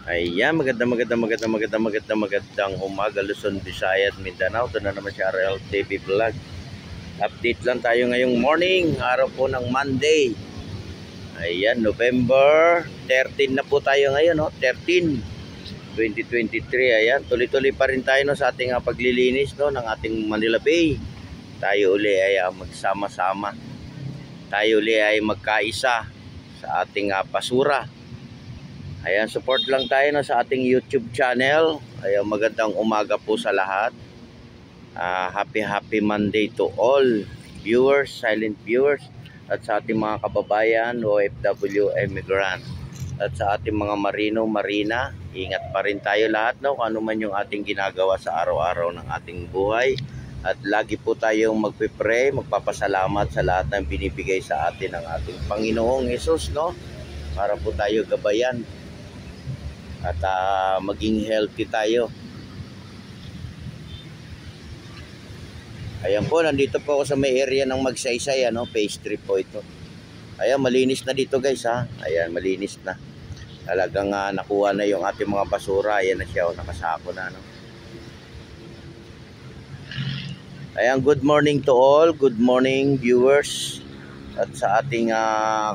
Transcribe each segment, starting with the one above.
Ayan, magandang umaga Luzon, Visayas, Mindanao. Ito na naman si RL TV Vlog. Update lang tayo ngayong morning, araw po ng Monday. Ayan, November 13 na po tayo ngayon, no? 13, 2023. Ayan, tuloy-tuloy pa rin tayo no, sa ating paglilinis no, ng ating Manila Bay. Tayo uli ay magsama-sama. Tayo uli ay magkaisa sa ating basura. Ayan, support lang tayo na sa ating YouTube channel. Ayan, magandang umaga po sa lahat. Happy Monday to all viewers, silent viewers, at sa ating mga kababayan, OFW, immigrant, at sa ating mga marina. Ingat pa rin tayo lahat, no? Kung ano man yung ating ginagawa sa araw-araw ng ating buhay. At lagi po tayong magpipray, magpapasalamat sa lahat ng binibigay sa atin ng ating Panginoong Hesus, no? Para po tayo gabayan at maging healthy tayo. Ayan po, nandito po ako sa may area ng Magsaysay, ano, phase 3 po ito. Ayan, malinis na dito guys, ha. Ayan, malinis na. Talagang nakuha na yung ating mga basura. Ayan na siya, nakasako na, no. Ayan, good morning to all. Good morning viewers at sa ating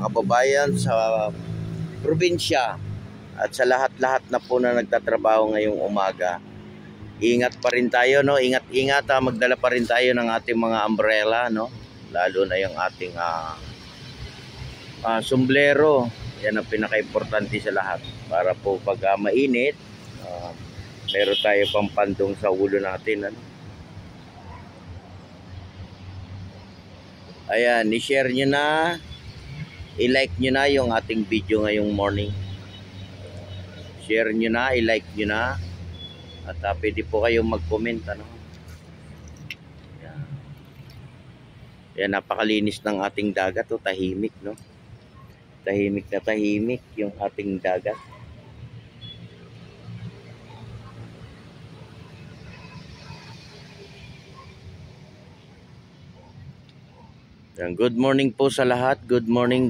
kababayan sa probinsya. At sa lahat-lahat na po na nagtatrabaho ngayong umaga, ingat pa rin tayo, no? Ingat, magdala pa rin tayo ng ating mga umbrella, no? Lalo na yung ating sombrero. Yan ang pinaka-importante sa lahat. Para po pag mainit, meron tayo pang pandong sa ulo natin, ano? Ayan, i-share nyo na, i-like nyo na yung ating video ngayong morning. Share nyo na, i-like nyo na. At pwede po kayong mag-comment, ano. Yan, napakalinis ng ating dagat, tahimik, no. Tahimik na tahimik yung ating dagat. Yan, good morning po sa lahat. Good morning.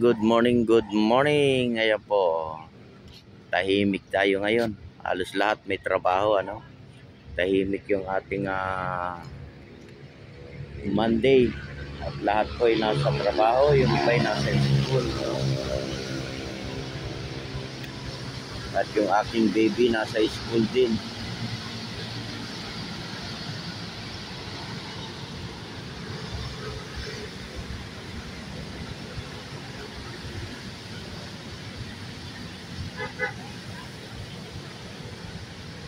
Ayan po. Tahimik tayo ngayon. Halos lahat may trabaho, ano. Tahimik yung ating Monday. At lahat po ay nasa trabaho, yung iba ay nasa school, no? At yung aking baby nasa school din.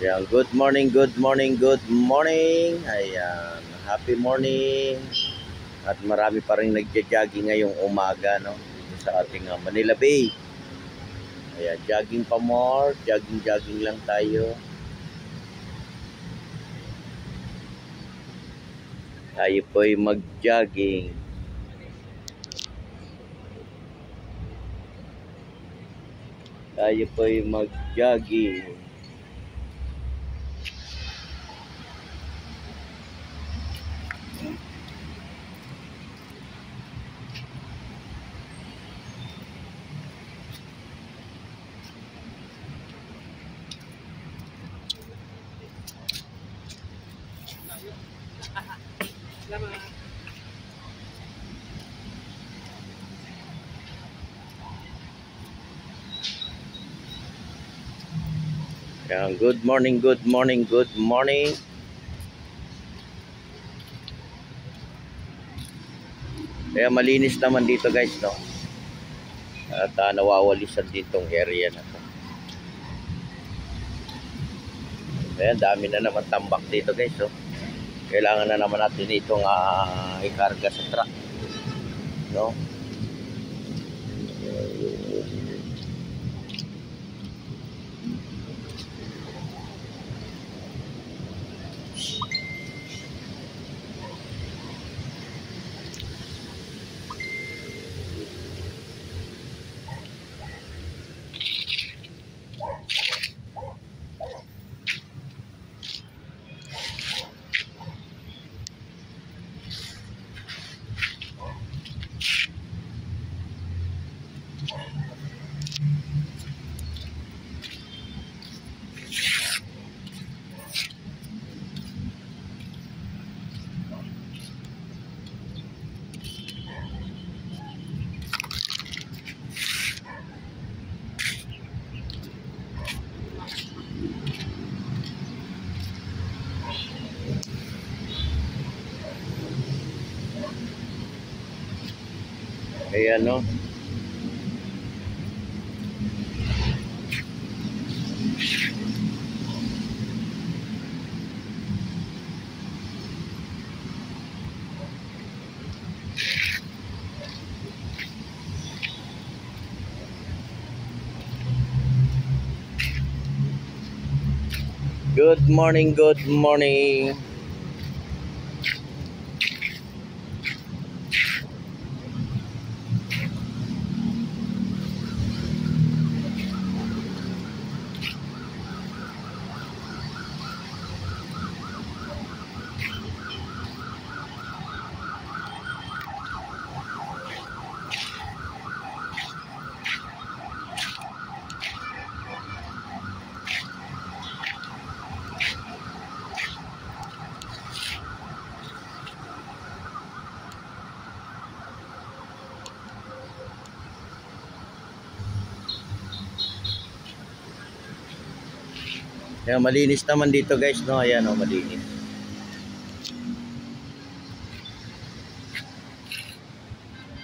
Ayan, good morning. Ayan, happy morning. At marami pa rin nagja-jogging ngayong umaga, no, dito sa ating Manila Bay. Ayan, jogging pa more, jogging lang tayo. Tayo po ay mag-jogging. Ayan, good morning. Kaya malinis naman dito guys, no. At nawawalisan ditong area na to. Ayan, dami na naman tambak dito guys, no. Kailangan na naman natin itong ikarga sa truck, no. Ayan, no? Good morning, good morning. Ayan, malinis naman dito guys, no? Ayan, oh, malinis.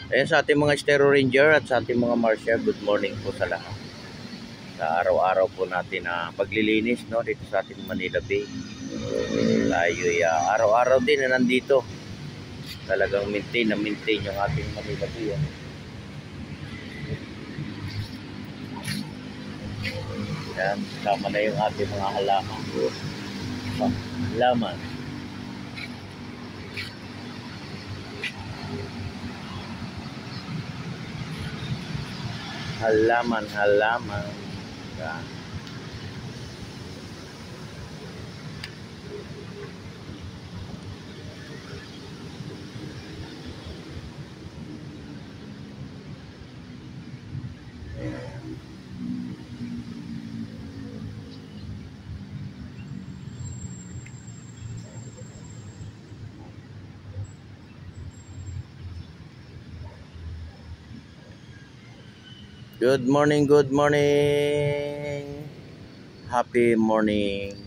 Ayan, sa ating mga Stereo Ranger at sa ating mga Marshal, good morning po sa lahat. Sa araw-araw po natin na paglilinis, no? Dito sa ating Manila Bay. Tayo araw-araw din na nandito. Talagang maintain yung ating Manila Bay. Yan, tama na yung ating mga halaman. Halaman. Halaman. Yan. Good morning, good morning. Happy morning.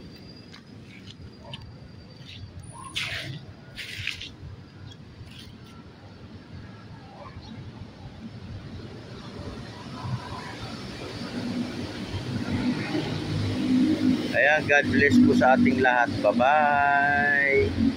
Ayan, God bless po sa ating lahat. Bye-bye.